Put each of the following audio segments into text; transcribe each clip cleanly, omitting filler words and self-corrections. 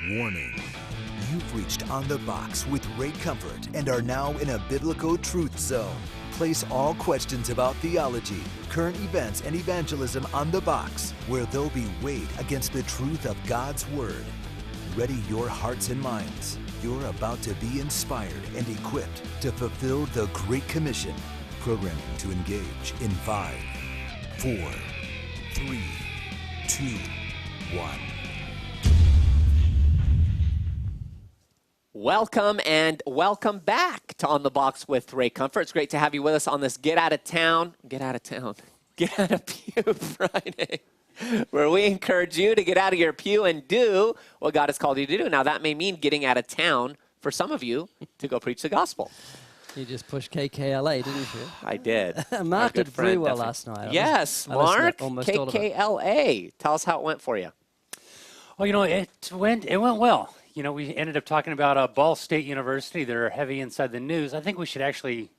Warning. You've reached On the Box with Ray Comfort and are now in a biblical truth zone. Place all questions about theology, current events, and evangelism on the box, where they'll be weighed against the truth of God's Word. Ready your hearts and minds. You're about to be inspired and equipped to fulfill the Great Commission. Programming to engage in 5, 4, 3, 2, 1. Welcome and welcome back to On the Box with Ray Comfort. It's great to have you with us on this Get Out of Pew Friday, where we encourage you to get out of your pew and do what God has called you to do. Now, that may mean getting out of town for some of you to go preach the gospel. You just pushed KKLA, didn't you? I did. Mark did very well last night. Yes, Mark, KKLA. Tell us how it went for you. Well, it went well. We ended up talking about Ball State University. They're heavy inside the news. I think we should actually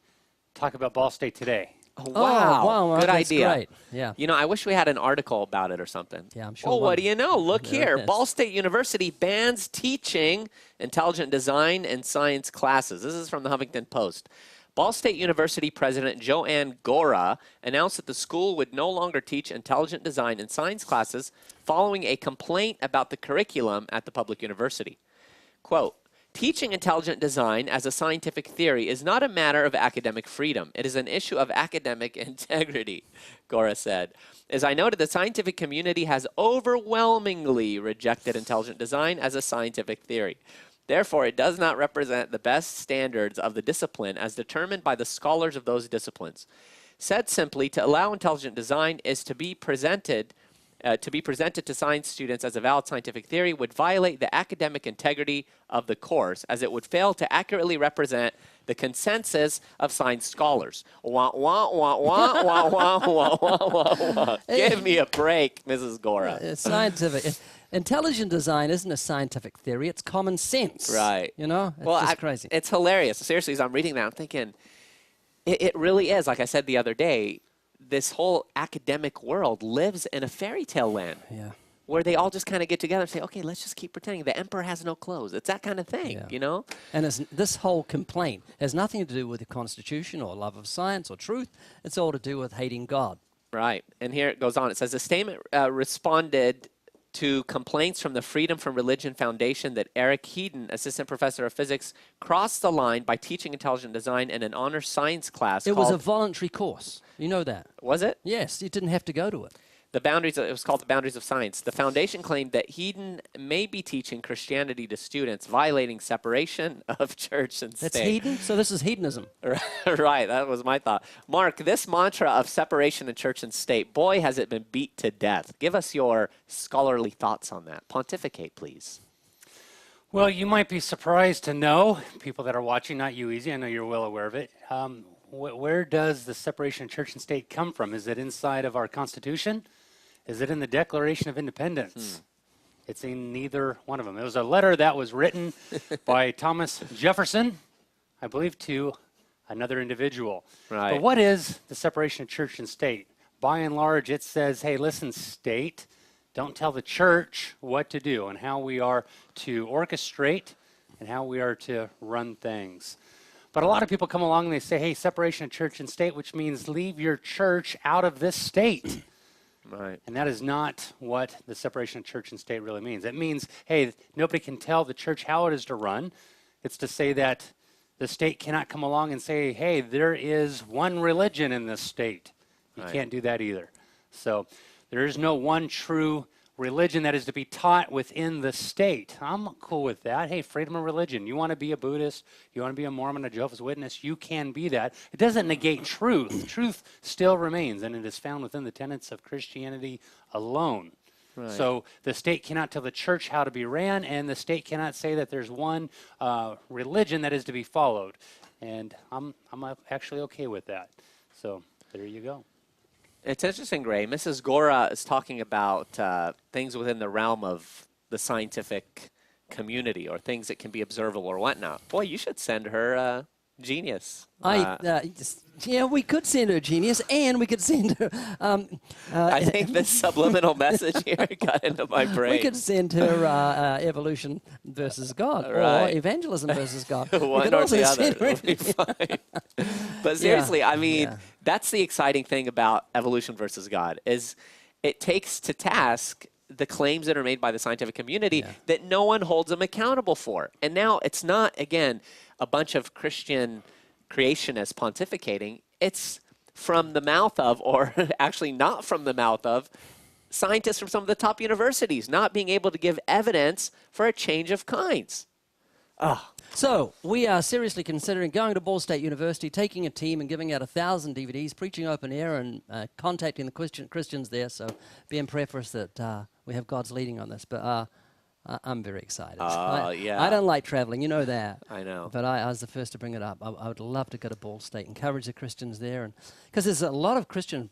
talk about Ball State today. Oh, wow. Good idea. Great. Yeah. I wish we had an article about it or something. Yeah, I'm sure. Oh, what do you know? Look here. Yes. Ball State University bans teaching intelligent design and science classes. This is from the Huffington Post. Ball State University President Joanne Gora announced that the school would no longer teach intelligent design and science classes following a complaint about the curriculum at the public university. Quote, "Teaching intelligent design as a scientific theory is not a matter of academic freedom. It is an issue of academic integrity," Gora said. "As I noted, the scientific community has overwhelmingly rejected intelligent design as a scientific theory. Therefore, it does not represent the best standards of the discipline as determined by the scholars of those disciplines. Said simply, to allow intelligent design is to be presented to science students as a valid scientific theory would violate the academic integrity of the course, as it would fail to accurately represent the consensus of science scholars." Wah, wah, wah, wah, wah, wah, wah, wah, wah, wah. Give me a break, Mrs. Gora. Scientific. Intelligent design isn't a scientific theory. It's common sense. Right. It's just crazy. It's hilarious. Seriously, as I'm reading that, I'm thinking, it really is, like I said the other day, this whole academic world lives in a fairy tale land. Yeah. Where they all just kind of get together and say, okay, let's just keep pretending the emperor has no clothes. It's that kind of thing, And this whole complaint has nothing to do with the Constitution or love of science or truth. It's all to do with hating God. Right. And here it goes on. It says, the statement responded to complaints from the Freedom from Religion Foundation that Eric Heaton, assistant professor of physics, crossed the line by teaching intelligent design in an honor science class. It was a voluntary course. You know that. Was it? Yes, you didn't have to go to it. It was called The Boundaries of Science. The foundation claimed that Heaton may be teaching Christianity to students, violating separation of church and state. That's heathen? So this is hedonism. Right, that was my thought. Mark, this mantra of separation of church and state, boy, has it been beat to death. Give us your scholarly thoughts on that. Pontificate, please. Well, you might be surprised to know, people that are watching, not you, Easy, I know you're well aware of it. Where does the separation of church and state come from? Is it inside of our Constitution? Is it in the Declaration of Independence? It's in neither one of them. It was a letter that was written by Thomas Jefferson, I believe, to another individual. Right. But what is the separation of church and state? By and large, it says, hey, listen, state, don't tell the church what to do and how we are to orchestrate and how we are to run things. But a lot of people come along and they say, hey, separation of church and state, which means leave your church out of this state. Right. And that is not what the separation of church and state really means. It means, hey, nobody can tell the church how it is to run. It's to say that the state cannot come along and say, hey, there is one religion in this state. You can't do that either. So there is no one true religion that is to be taught within the state. I'm cool with that. Hey, freedom of religion. You want to be a Buddhist, you want to be a Mormon, a Jehovah's Witness, you can be that. It doesn't negate truth. Truth still remains, and it is found within the tenets of Christianity alone. Right. So the state cannot tell the church how to be ran, and the state cannot say that there's one religion that is to be followed. And I'm actually okay with that. So there you go. It's interesting, Gray. Mrs. Gora is talking about things within the realm of the scientific community or things that can be observable or whatnot. Boy, you should send her Genius. Yeah, we could send her a genius, and we could send her. I think the subliminal message here got into my brain. We could send her evolution versus God, Right. or evangelism versus God. One or the other would be fine. But seriously, I mean, that's the exciting thing about evolution versus God is it takes to task the claims that are made by the scientific community that no one holds them accountable for. And now it's not, again, a bunch of Christian creationists pontificating. It's from the mouth of, or actually not from the mouth of, scientists from some of the top universities not being able to give evidence for a change of kinds. So we are seriously considering going to Ball State University, taking a team and giving out 1,000 DVDs, preaching open air and contacting the Christians there. So be in prayer for us that we have God's leading on this. But I'm very excited. I don't like traveling, you know that. I know. But I was the first to bring it up. I would love to go to Ball State, encourage the Christians there. And because there's a lot of Christians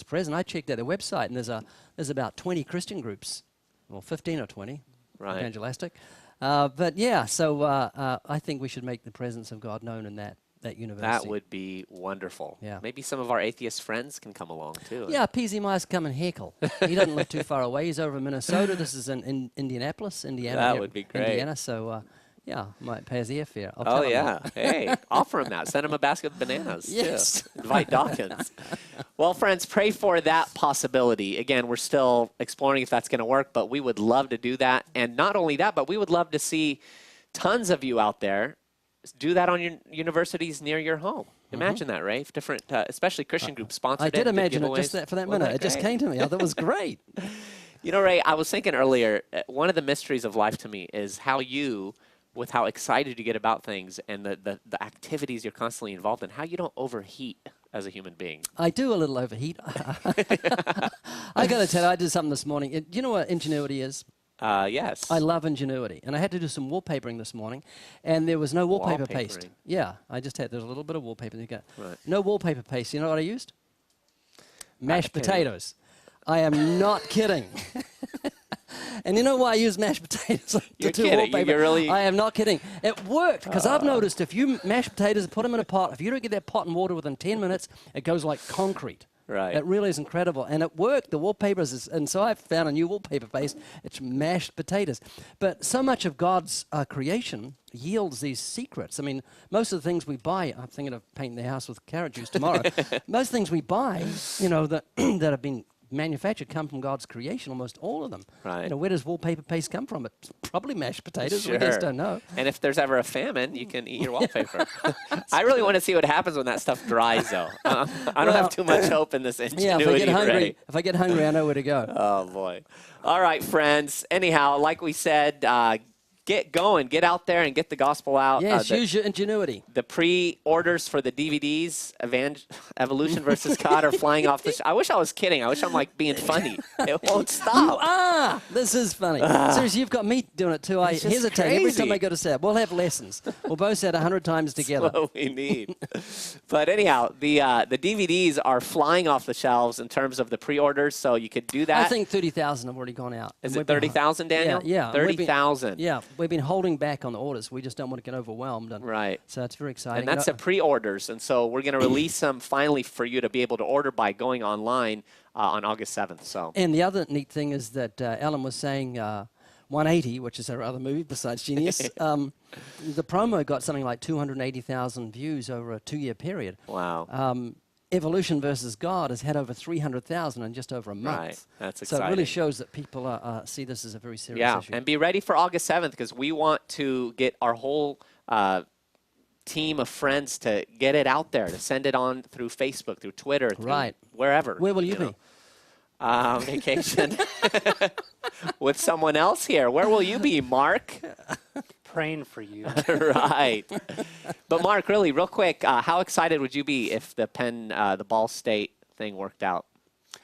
present. I checked out their website, and there's about 20 Christian groups, well, 15 or 20, evangelistic. But yeah, so I think we should make the presence of God known in that university. That would be wonderful. Yeah. Maybe some of our atheist friends can come along too. Yeah, PZ Myers come and heckle. He doesn't live too far away. He's over in Minnesota. This is in Indianapolis, Indiana. That would be great. Indiana, so yeah, might pay his airfare. I'll Oh tell him yeah. that. Hey, offer him that. Send him a basket of bananas. Yes. Too. Invite Dawkins. Well, friends, pray for that possibility. Again, we're still exploring if that's going to work, but we would love to do that. And not only that, but we would love to see tons of you out there do that on your universities near your home. Imagine that, right? Different, especially Christian groups sponsored. I did imagine it giveaways. just for that minute. It just came to me. I thought it was great. You know, Ray, I was thinking earlier, one of the mysteries of life to me is how you, with how excited you get about things and the activities you're constantly involved in, how you don't overheat as a human being. I do a little overheat. I got to tell you, I did something this morning. Do you know what ingenuity is? Yes. I love ingenuity. And I had to do some wallpapering this morning, and there was no wallpaper paste. Wallpapering. Yeah, there's a little bit of wallpaper. You got Right. no wallpaper paste. You know what I used? Mashed kidding. potatoes. I am not kidding. And you know why I use mashed potatoes You're to do kidding. wallpaper? You're really... I am not kidding. It worked, because I've noticed if you mash potatoes and put them in a pot, if you don't get that pot in water within 10 minutes, it goes like concrete. Right. It really is incredible. And it worked. The wallpapers and so I found a new wallpaper paste. It's mashed potatoes. But so much of God's creation yields these secrets. I mean, most of the things we buy, I'm thinking of painting the house with carrot juice tomorrow. Most things we buy, you know, that have been manufactured come from God's creation, almost all of them. Right. You know, where does wallpaper paste come from? It's probably mashed potatoes. Sure. We just don't know. And if there's ever a famine, you can eat your wallpaper. I really want to see what happens when that stuff dries, though. I don't have too much hope in this ingenuity. Yeah, if I get hungry, Ray. I know where to go. Oh, boy. All right, friends. Anyhow, like we said, get going. Get out there and get the gospel out. Yes, use your ingenuity. The pre-orders for the DVDs, Evolution versus God, are flying off the I wish I was kidding. I wish I'm like being funny. It won't stop. This is funny. Seriously, you've got me doing it too. I It's just hesitate every time crazy. I go to set. We'll have lessons. We'll both say it 100 times together. That's what we need. But anyhow, the DVDs are flying off the shelves in terms of the pre-orders, so you could do that. I think 30,000 have already gone out. Is And it 30,000, Daniel? Yeah. 30,000. Yeah, we've been holding back on the orders. We just don't want to get overwhelmed. And Right. So it's very exciting. And that's the pre-orders. And so we're going to release them finally for you to be able to order by going online on August 7th. So. And the other neat thing is that Alan was saying 180, which is our other movie besides Genius, the promo got something like 280,000 views over a 2-year period. Wow. Evolution versus God has had over 300,000 in just over a month. Right. That's So exciting. it really shows that people see this as a very serious Yeah, issue. and be ready for August 7th because we want to get our whole team of friends to get it out there, to send it on through Facebook, through Twitter, through Right. wherever. Where will you be? know. Vacation with someone else here. Where will you be, Mark? Praying for you. Right. But Mark, really, real quick, how excited would you be if the Ball State thing worked out?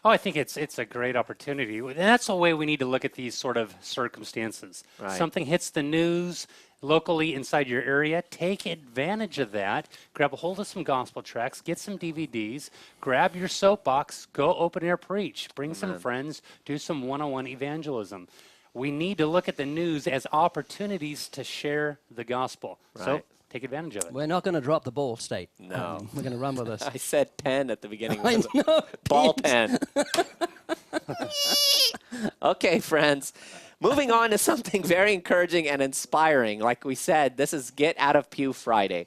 Oh, I think it's a great opportunity. And that's the way we need to look at these sort of circumstances. Right. Something hits the news locally inside your area, take advantage of that. Grab a hold of some gospel tracts, get some DVDs, grab your soapbox, go open air preach, bring some friends, do some one-on-one evangelism. We need to look at the news as opportunities to share the gospel. So Right. take advantage of it. We're not going to drop the ball, State. No. We're going to run with this. I said pen at the beginning. I know. Ball pen. Okay, friends. Moving on to something very encouraging and inspiring. Like we said, this is Get Out of Pew Friday.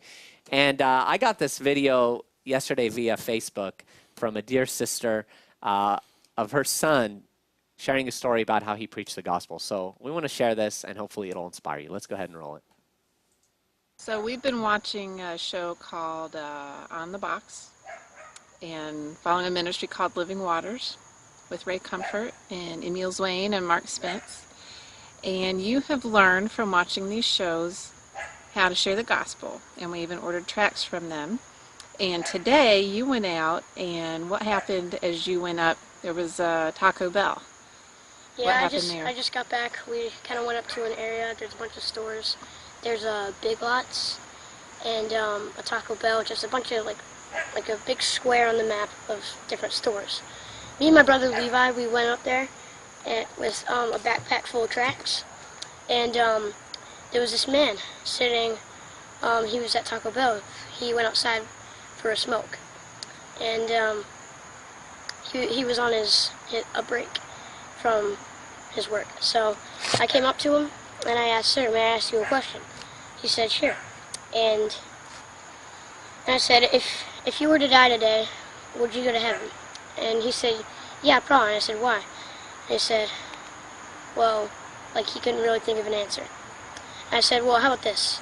And I got this video yesterday via Facebook from a dear sister of her son sharing a story about how he preached the gospel. So we want to share this, and hopefully it'll inspire you. Let's go ahead and roll it. So we've been watching a show called On the Box and following a ministry called Living Waters with Ray Comfort and Emil Zwane and Mark Spence. And you have learned from watching these shows how to share the gospel, and we even ordered tracts from them. And today you went out, and what happened as you went up? There was Taco Bell. Yeah, What happened there? I just got back. We kind of went up to an area. There's a bunch of stores. There's Big Lots and a Taco Bell. Just a bunch of like a big square on the map of different stores. Me and my brother Levi, we went up there with a backpack full of tracts, and there was this man sitting. He was at Taco Bell. He went outside for a smoke, and he was on a break from his work. So I came up to him and I asked, "Sir, may I ask you a question?" He said, "Sure." And I said, if you were to die today, would you go to heaven? And he said, "Yeah, probably." And I said, "Why?" And he said, well, like he couldn't really think of an answer. And I said, "Well, how about this?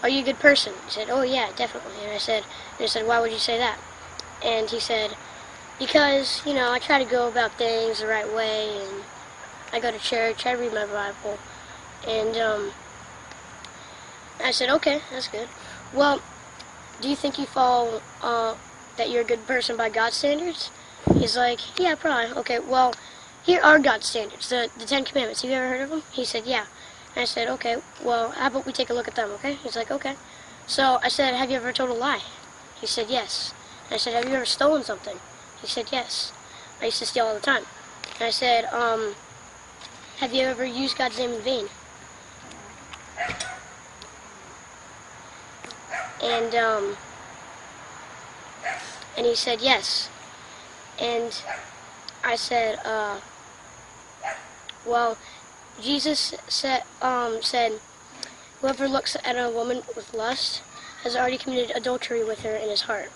Are you a good person?" He said, "Oh yeah, definitely." And I said, "Why would you say that?" And he said, "Because, I try to go about things the right way, and I go to church, I read my Bible." And I said, "Okay, that's good. Well, do you think you fall, that you're a good person by God's standards?" He's like, "Yeah, probably." "Okay, well, here are God's standards, the 10 Commandments. Have you ever heard of them?" He said, "Yeah." And I said, "Okay, well, how about we take a look at them, okay?" He's like, "Okay." So I said, "Have you ever told a lie?" He said, "Yes." And I said, "Have you ever stolen something?" He said, "Yes. I used to steal all the time." And I said, "Have you ever used God's name in vain?" And he said, "Yes." And I said, well, Jesus said, "Whoever looks at a woman with lust has already committed adultery with her in his heart."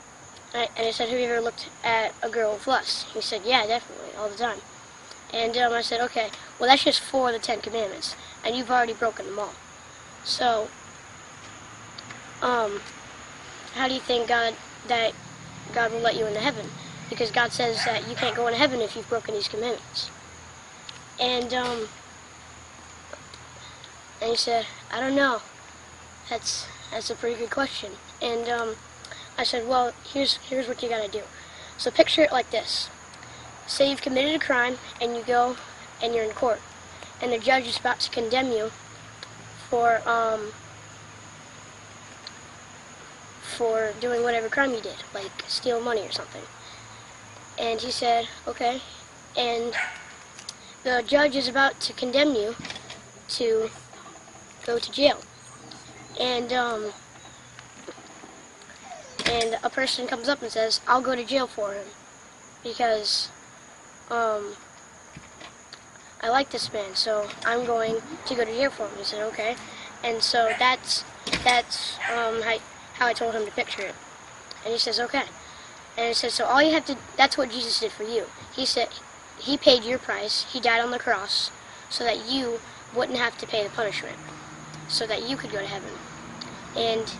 And I said, "Have you ever looked at a girl with lust?" He said, "Yeah, definitely, all the time." And I said, "Okay, well, that's just 4 of the 10 Commandments, and you've already broken them all. So, how do you think God will let you into heaven? Because God says that you can't go into heaven if you've broken these commandments." And he said, "I don't know. That's a pretty good question." And I said, "Well, here's what you gotta do. So picture it like this. Say you've committed a crime, and you go and you're in court, and the judge is about to condemn you for doing whatever crime you did, like steal money or something." And he said, "Okay." And the judge is about to condemn you to go to jail. And a person comes up and says, "I'll go to jail for him because I like this man, so I'm going to go to jail for him." He said, "Okay." And so that's how I told him to picture it. And he says, "Okay." And he says, "So all you have to, that's what Jesus did for you. He said, he paid your price. He died on the cross so that you wouldn't have to pay the punishment, so that you could go to heaven. And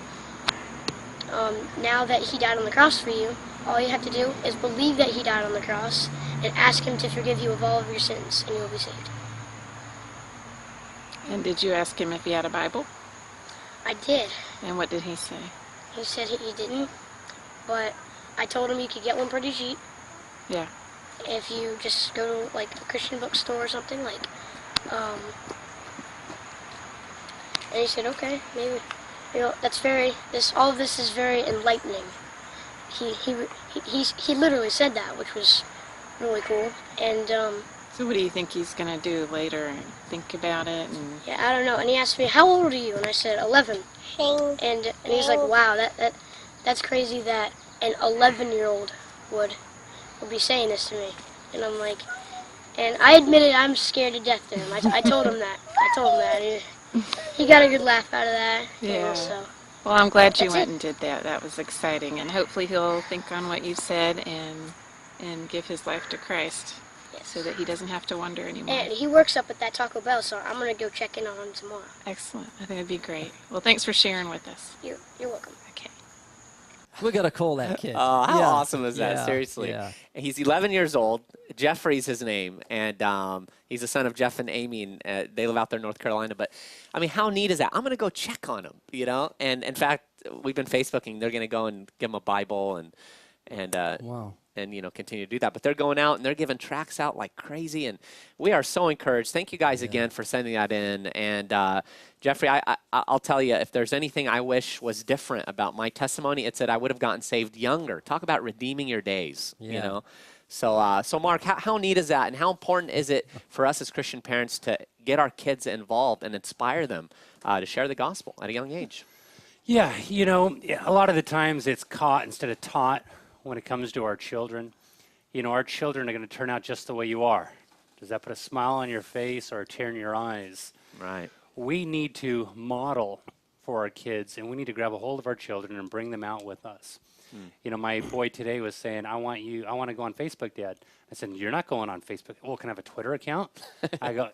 now that he died on the cross for you, all you have to do is believe that he died on the cross and ask him to forgive you of all of your sins, and you will be saved." And did you ask him if he had a Bible? I did. And what did he say? He said he didn't, but I told him you could get one pretty cheap Yeah. if you just go to like a Christian bookstore or something, like, and he said, "Okay, maybe." All of this is very enlightening. He literally said that, which was really cool. And So what do you think he's going to do later? Think about it? And Yeah, I don't know. And he asked me, how old are you? And I said, 11. And he's like, wow, that's crazy that an 11-year-old would be saying this to me. And I'm like, and I admitted I'm scared to death to him. I told him that. I told him that. He got a good laugh out of that. yeah. So. Well, I'm glad you That's went it. and did that. That was exciting. And hopefully he'll think on what you said and give his life to Christ so that he doesn't have to wonder anymore. And he works up at that Taco Bell, so I'm going to go check in on him tomorrow. Excellent. I think it'd be great. Well, thanks for sharing with us. You're welcome. Okay. We're going to call that kid. Oh, how Yeah. awesome is that? Yeah, Seriously. yeah. He's 11 years old. Jeffrey's his name, and he's the son of Jeff and Amy, and they live out there in North Carolina. But, I mean, how neat is that? I'm going to go check on him, you know? And, in fact, we've been Facebooking. They're going to go and give him a Bible and Wow. and, you know, continue to do that. But they're going out, and they're giving tracts out like crazy, and we are so encouraged. Thank you guys again for sending that in. And, Jeffrey, I'll tell you, if there's anything I wish was different about my testimony, it's that I would have gotten saved younger. Talk about redeeming your days, you Yeah. know. So Mark, how neat is that, and how important is it for us as Christian parents to get our kids involved and inspire them to share the gospel at a young age? Yeah, you know, a lot of the times it's caught instead of taught when it comes to our children. You know, our children are going to turn out just the way you are. Does that put a smile on your face or a tear in your eyes? Right. We need to model for our kids, and we need to grab a hold of our children and bring them out with us. You know, my boy today was saying, I want to go on Facebook, Dad. I said, you're not going on Facebook. Well, can I have a Twitter account? I go,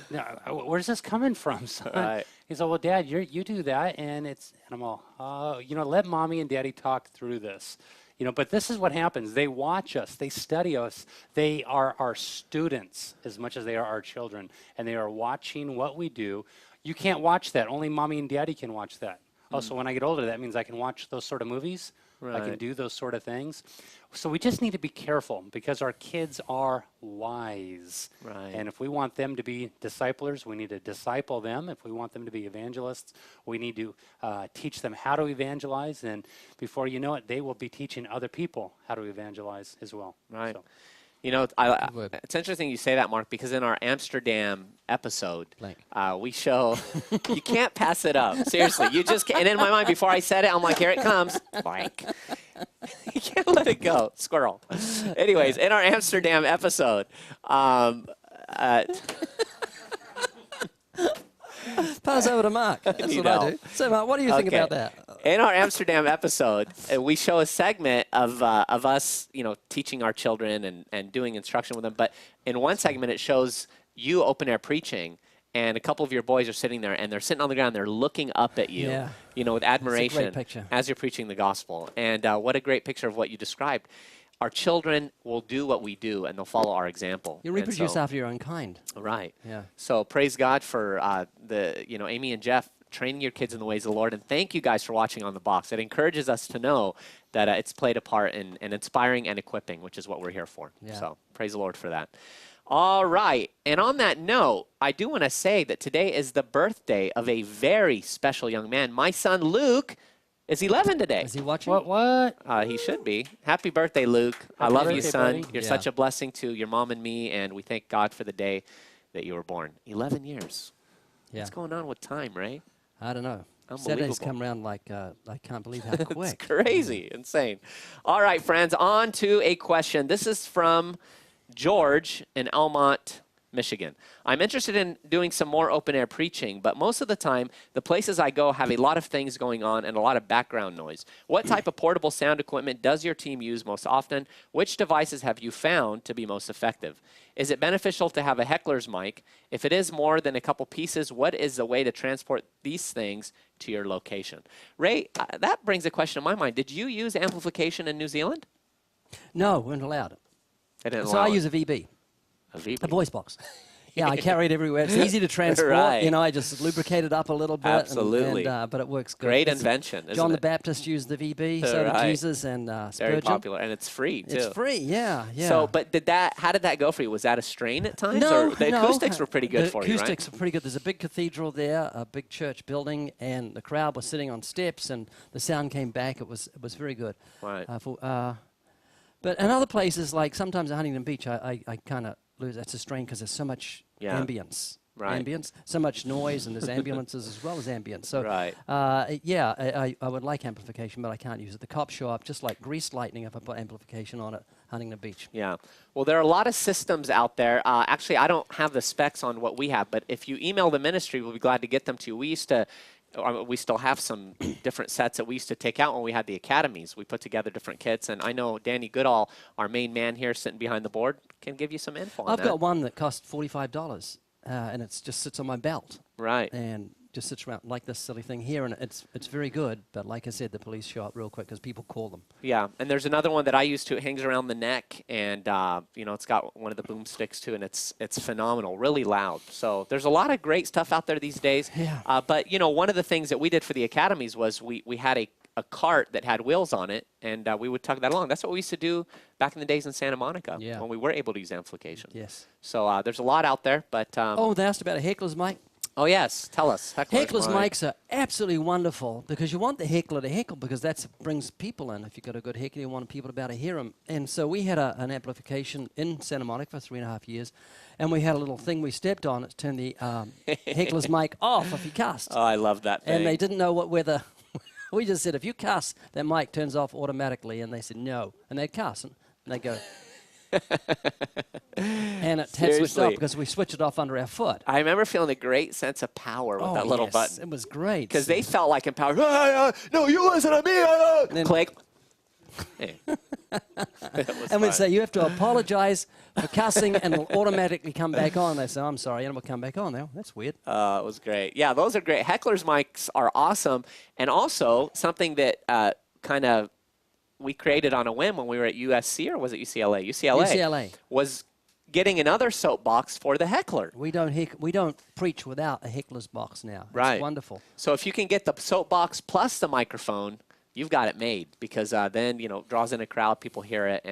no, where's this coming from, son? Right. He's like, well, Dad, you do that, and I'm all, you know, let Mommy and Daddy talk through this. You know, but this is what happens. They watch us. They study us. They are our students as much as they are our children, and they are watching what we do. You can't watch that. Only Mommy and Daddy can watch that. Also, when I get older, that means I can watch those sort of movies. I can Right. do those sort of things. So we just need to be careful because our kids are wise. Right. And if we want them to be disciplers, we need to disciple them. If we want them to be evangelists, we need to teach them how to evangelize. And before you know it, they will be teaching other people how to evangelize as well. Right. So. You know, word. it's interesting you say that, Mark, because in our Amsterdam episode, Blank. we show you can't pass it up. Seriously, you just can't. And in my mind, before I said it, I'm like, here it comes. Blank. You can't let it go. Squirrel. Anyways, in our Amsterdam episode, Pass over to Mark. That's You what I know. do. So, Mark, what do you think Okay. about that? In our Amsterdam episode, we show a segment of us, you know, teaching our children and doing instruction with them. But in one segment, it shows you open air preaching, and a couple of your boys are sitting there, and they're sitting on the ground. They're looking up at you, Yeah. you know, with admiration picture. as you're preaching the gospel. And what a great picture of what you described. Our children will do what we do, and they'll follow our example. You And reproduce so- after your own kind. Right. Yeah. So praise God for Amy and Jeff training your kids in the ways of the Lord. And thank you guys for watching On the Box. It encourages us to know that it's played a part in inspiring and equipping, which is what we're here for. Yeah. So praise the Lord for that. All right. And on that note, I do want to say that today is the birthday of a very special young man. My son, Luke, is 11 today. Is he watching? What? He should be. Happy birthday, Luke. I Happy love you, birthday, son. buddy. You're Yeah. such a blessing to your mom and me, and we thank God for the day that you were born. 11 years. Yeah. What's going on with time, Ray? I don't know. Saturdays Unbelievable. come around like I can't believe how quick. It's crazy, insane. All right, friends, on to a question. This is from George in Elmont, Michigan. I'm interested in doing some more open air preaching, but most of the time, the places I go have a lot of things going on and a lot of background noise. What type of portable sound equipment does your team use most often? Which devices have you found to be most effective? Is it beneficial to have a heckler's mic? If it is more than a couple pieces, what is the way to transport these things to your location? Ray, that brings a question to my mind. Did you use amplification in New Zealand? No, weren't allowed. I didn't So allow I it. use a VB, a VP. a voice box. Yeah, I carry it everywhere. It's easy to transport. Right. You know, I just lubricate it up a little bit. Absolutely. But it works good. Great It's- invention, isn't John the it? Baptist used the VB, so did Right. Jesus and Very Spurgeon. popular, and it's free, too. It's free, yeah. So, but how did that go for you? Was that a strain at times? No, or the no. acoustics were pretty good the for you, right? acoustics are pretty good. There's a big cathedral there, a big church building, and the crowd was sitting on steps, and the sound came back. It was very good. Right. But in other places, like sometimes at Huntington Beach, I kind of lose. That's a strain because there's so much Yeah. ambience. Right. Ambience, so much noise, and there's ambulances as well as ambience. So, Right. I would like amplification, but I can't use it. The cops show up just like greased lightning if I put amplification on it, Huntington Beach. Yeah. Well, there are a lot of systems out there. Actually, I don't have the specs on what we have, but if you email the ministry, we'll be glad to get them to you. We still have some different sets that we used to take out when we had the academies. We put together different kits, and I know Danny Goodall, our main man here sitting behind the board, can give you some info on I've that. got one that cost $45, and it just sits on my belt. Right. And just sits around like this silly thing here, and it's very good. But like I said, the police show up real quick because people call them. Yeah, and there's another one that I use too. It hangs around the neck, and it's got one of the boom sticks too, and it's phenomenal, really loud. So there's a lot of great stuff out there these days. Yeah. But one of the things that we did for the academies was we had a cart that had wheels on it, and we would tug that along. That's what we used to do back in the days in Santa Monica when we were able to use amplification. Yes. So there's a lot out there, but Oh, they asked about a heckler's mic. oh yes, tell us. Heckler's mic. mics are absolutely wonderful because you want the heckler to heckle because that brings people in. If you've got a good heckler, you want people to be able to hear them. And so we had an amplification in Santa Monica for 3.5 years, and we had a little thing we stepped on. It turned the heckler's mic off if you cussed. Oh, I love that thing. And they didn't know whether. We just said, if you cuss, that mic turns off automatically. And they said, no. And they'd cuss. And they go. And it had switched off because we switched it off under our foot. I remember feeling a great sense of power with that little button. It was great. Because they felt like empowered. No, you listen to me. then Click. Hey. And we'd say, you have to apologize for cussing, and it'll automatically come back on. They say, I'm sorry, and it'll come back on now. That's weird. It was great. Yeah, those are great. Heckler's mics are awesome. And also something that kind of we created on a whim when we were at USC, or was it UCLA? UCLA. Was getting another soapbox for the heckler. We don't preach without a heckler's box now. Right. It's wonderful. So if you can get the soapbox plus the microphone, you've got it made, because then, draws in a crowd, people hear it.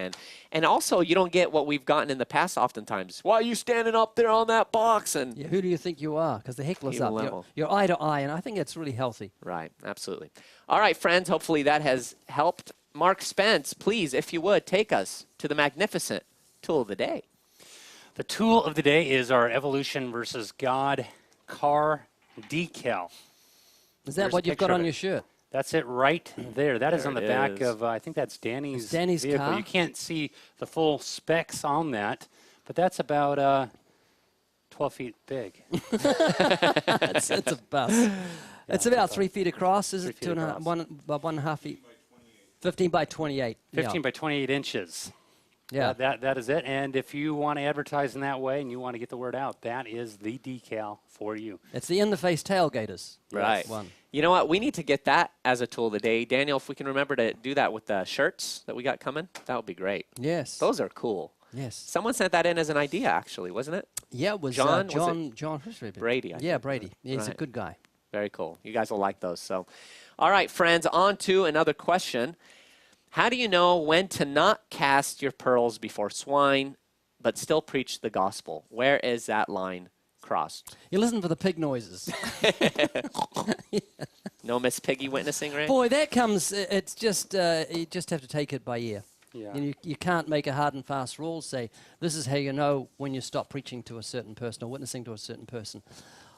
And also, you don't get what we've gotten in the past oftentimes. Why are you standing up there on that box? And Yeah, who do you think you are? Because the heckler's Even up. level. You're eye to eye, and I think it's really healthy. Right, absolutely. All right, friends, hopefully that has helped. Mark Spence, please, if you would, take us to the magnificent tool of the day. The tool of the day is our Evolution versus God car decal. Is that Here's what a you've got picture of on it. your shirt? That's it right there. That is There on the it back is. of, I think that's Danny's, It's Danny's vehicle. car? You can't see the full specs on that, but that's about 12 feet big. It's a bus. It's about 3 feet across, is 3 it? feet across. 1.5 feet. 15 by 28. 15 by 28 inches. Yeah. That is it. And if you want to advertise in that way and you want to get the word out, that is the decal for you. It's the in-the-face tailgaters. Right. One. You know what? We need to get that as a tool of the day. Daniel, if we can remember to do that with the shirts that we got coming, that would be great. Yes. Those are cool. Yes. Someone sent that in as an idea, actually, wasn't it? Yeah, it was John, was John who's it? Brady, I Yeah, think. Brady. Yeah, he's a Right. good guy. Very cool. You guys will like those. So, all right, friends, on to another question. How do you know when to not cast your pearls before swine, but still preach the gospel? Where is that line crossed? You listen for the pig noises. No Miss Piggy witnessing, right? Boy, that comes, it's just, you just have to take it by ear. Yeah. You can't make a hard and fast rule, say, this is how you know when you stop preaching to a certain person or witnessing to a certain person.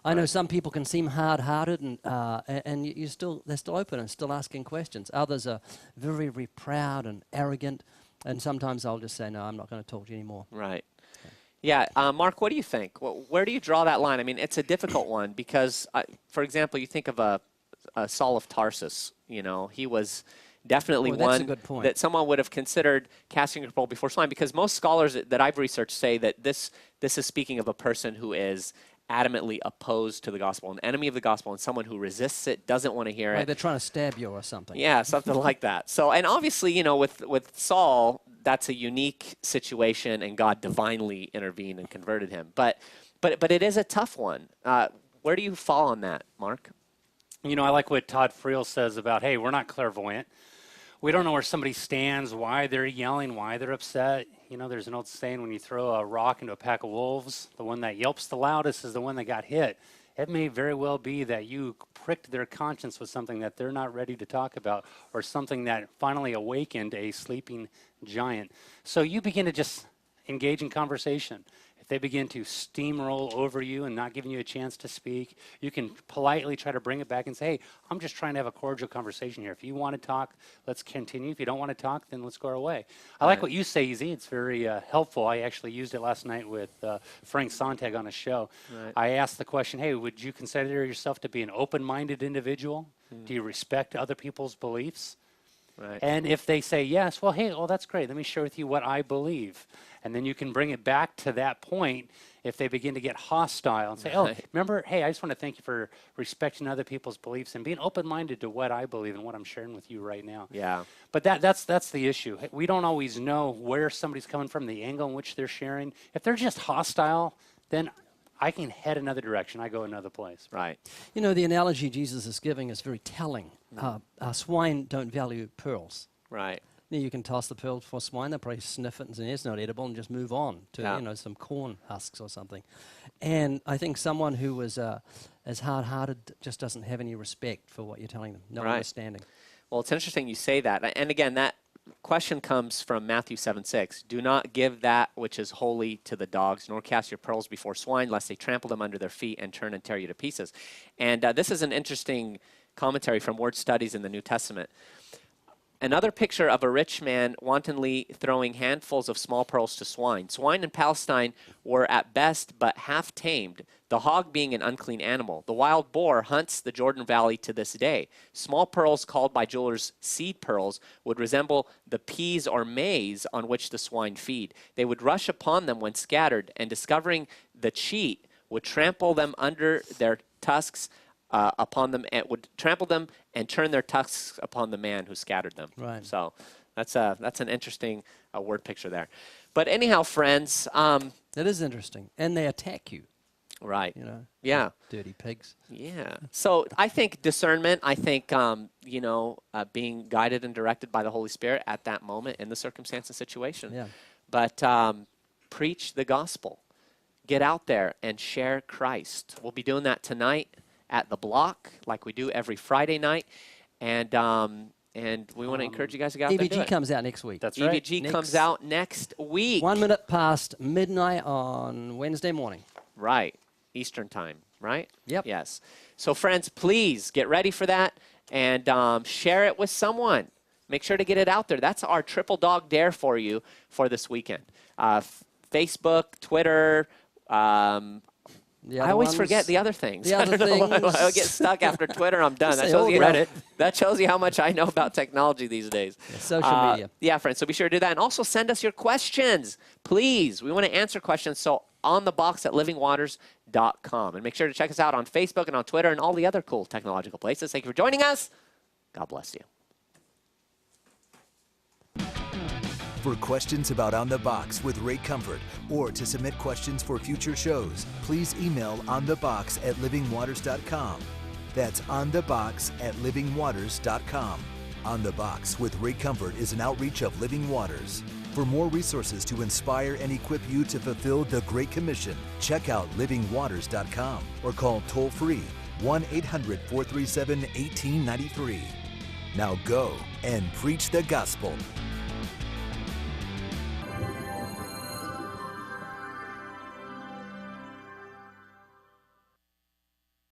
I know some people can seem hard-hearted, and they're still open and still asking questions. Others are very, very proud and arrogant, and sometimes I'll just say, no, I'm not going to talk to you anymore. Right. Yeah, Mark, what do you think? Where do you draw that line? I mean, it's a difficult one because, for example, you think of a Saul of Tarsus. He was definitely Boy, that's a one good point. that someone would have considered casting your pearl before swine, because most scholars that I've researched say that this is speaking of a person who is adamantly opposed to the gospel, an enemy of the gospel, and someone who resists it, doesn't want to hear Like it. they're trying to stab you or something. Yeah, something like that. So, and obviously, with Saul, that's a unique situation, and God divinely intervened and converted him. But it is a tough one. Where do you fall on that, Mark? I like what Todd Friel says about, hey, we're not clairvoyant. We don't know where somebody stands, why they're yelling, why they're upset. There's an old saying, when you throw a rock into a pack of wolves, the one that yelps the loudest is the one that got hit. It may very well be that you pricked their conscience with something that they're not ready to talk about, or something that finally awakened a sleeping giant. So you begin to just engage in conversation. If they begin to steamroll over you and not giving you a chance to speak, you can politely try to bring it back and say, hey, I'm just trying to have a cordial conversation here. If you want to talk, let's continue. If you don't want to talk, then let's go our way. I like what you say, Easy. It's very helpful. I actually used it last night with Frank Sontag on a show. Right. I asked the question, hey, would you consider yourself to be an open-minded individual? Do you respect other people's beliefs? Right. And if they say yes, well, hey, well, that's great. Let me share with you what I believe. And then you can bring it back to that point if they begin to get hostile and say, oh, remember, hey, I just want to thank you for respecting other people's beliefs and being open-minded to what I believe and what I'm sharing with you right now. Yeah. But that's the issue. We don't always know where somebody's coming from, the angle in which they're sharing. If they're just hostile, then I can head another direction. I go another place. Right. You know, the analogy Jesus is giving is very telling. Swine don't value pearls. Right. You can toss the pearl for swine, they'll probably sniff it and say, it's not edible, and just move on to, Yeah. you know, some corn husks or something. And I think someone who was as hard-hearted just doesn't have any respect for what you're telling them, no Right. understanding. Well, it's interesting you say that. And again, that question comes from Matthew 7:6. Do not give that which is holy to the dogs, nor cast your pearls before swine, lest they trample them under their feet and turn and tear you to pieces. And this is an interesting commentary from Word Studies in the New Testament. Another picture of a rich man wantonly throwing handfuls of small pearls to swine. Swine in Palestine were at best but half tamed, the hog being an unclean animal. The wild boar hunts the Jordan Valley to this day. Small pearls, called by jewelers seed pearls, would resemble the peas or maize on which the swine feed. They would rush upon them when scattered, and discovering the cheat, would trample them under their tusks upon them, and would trample them and turn their tusks upon the man who scattered them. Right. So that's an interesting word picture there. But anyhow, friends. It is interesting. And they attack you, Right. you know. Yeah. Dirty pigs. Yeah. So I think discernment, I think, being guided and directed by the Holy Spirit at that moment in the circumstance and situation. Yeah. But preach the gospel. Get out there and share Christ. We'll be doing that tonight at the block, like we do every Friday night. And we want to encourage you guys to get out there and do EVG it. comes out next week. That's right. EVG comes out next week. 1 minute past midnight on Wednesday morning. Right. Eastern time, right? Yep. Yes. So, friends, please get ready for that and share it with someone. Make sure to get it out there. That's our triple dog dare for you for this weekend. Facebook, Twitter. I always forget the other things. The other things. I get stuck after Twitter. I'm done. Say all Reddit. That shows you how much I know about technology these days. Yeah, social media. Yeah, friends. So be sure to do that. And also send us your questions, please. We want to answer questions. So on the box at livingwaters.com. And make sure to check us out on Facebook and on Twitter and all the other cool technological places. Thank you for joining us. God bless you. For questions about On the Box with Ray Comfort or to submit questions for future shows, please email onthebox@livingwaters.com. That's onthebox@livingwaters.com. On the Box with Ray Comfort is an outreach of Living Waters. For more resources to inspire and equip you to fulfill the Great Commission, check out livingwaters.com or call toll-free 1-800-437-1893. Now go and preach the gospel.